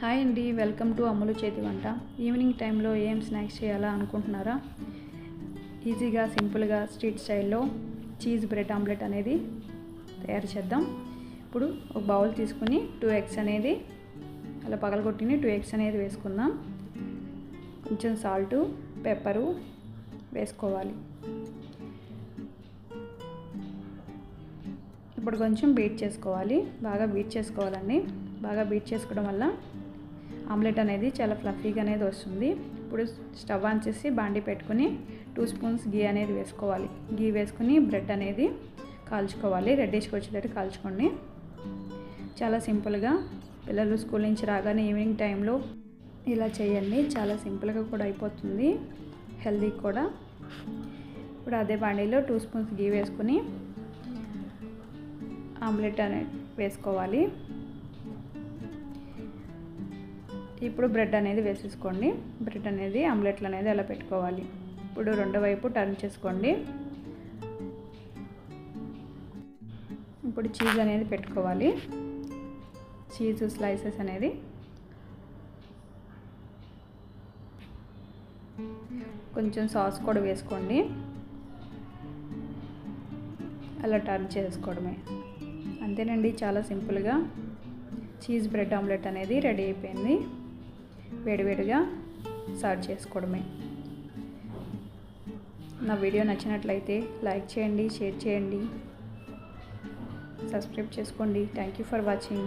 Hi అండి, welcome to అమ్ములు చేతి వంట. ఈవినింగ్ టైంలో ఏం స్నాక్స్ చేయాలా అనుకుంటున్నారా? ఈజీగా సింపుల్గా స్ట్రీట్ స్టైల్లో చీజ్ బ్రెడ్ ఆమ్లెట్ అనేది తయారు చేద్దాం. ఇప్పుడు ఒక బౌల్ తీసుకుని 2 ఎగ్స్ అనేది అలా పగలగొట్టిని 2 ఎగ్స్ అనేది వేసుకుందాం. కొంచెం సాల్టు, పెప్పరు వేసుకోవాలి. ఇప్పుడు కొంచెం బీట్ చేసుకోవాలి. బాగా బీట్ చేసుకోవాలండి. బాగా బీట్ చేసుకోవడం వల్ల ఆమ్లెట్ అనేది చాలా ఫ్లఫీగా అనేది వస్తుంది. ఇప్పుడు స్టవ్ ఆన్ చేసి బాండి పెట్టుకుని 2 స్పూన్స్ గీ అనేది వేసుకోవాలి. గీ వేసుకుని బ్రెడ్ అనేది కాల్చుకోవాలి. రెడ్డిష్కి వచ్చేటట్టు కాల్చుకోండి. చాలా సింపుల్గా పిల్లలు స్కూల్ నుంచి రాగానే ఈవినింగ్ టైంలో ఇలా చేయండి. చాలా సింపుల్గా కూడా అయిపోతుంది, హెల్దీ కూడా. ఇప్పుడు అదే బాండీలో 2 స్పూన్స్ గీ వేసుకుని ఆమ్లెట్ అనేది వేసుకోవాలి. ఇప్పుడు బ్రెడ్ అనేది వేసేసుకోండి. బ్రెడ్ అనేది ఆమ్లెట్లు అనేది అలా పెట్టుకోవాలి. ఇప్పుడు రెండో వైపు టర్న్ చేసుకోండి. ఇప్పుడు చీజ్ అనేది పెట్టుకోవాలి. చీజ్ స్లైసెస్ అనేది కొంచెం సాస్ కూడా వేసుకోండి. అలా టర్న్ చేసుకోవడమే. అంతేనండి, చాలా సింపుల్గా చీజ్ బ్రెడ్ ఆమ్లెట్ అనేది రెడీ అయిపోయింది. వేడివేడిగా సర్వ్ చేసుకోవడమే. నా వీడియో నచ్చినట్లయితే లైక్ చేయండి, షేర్ చేయండి, సబ్స్క్రైబ్ చేసుకోండి. Thank you for watching.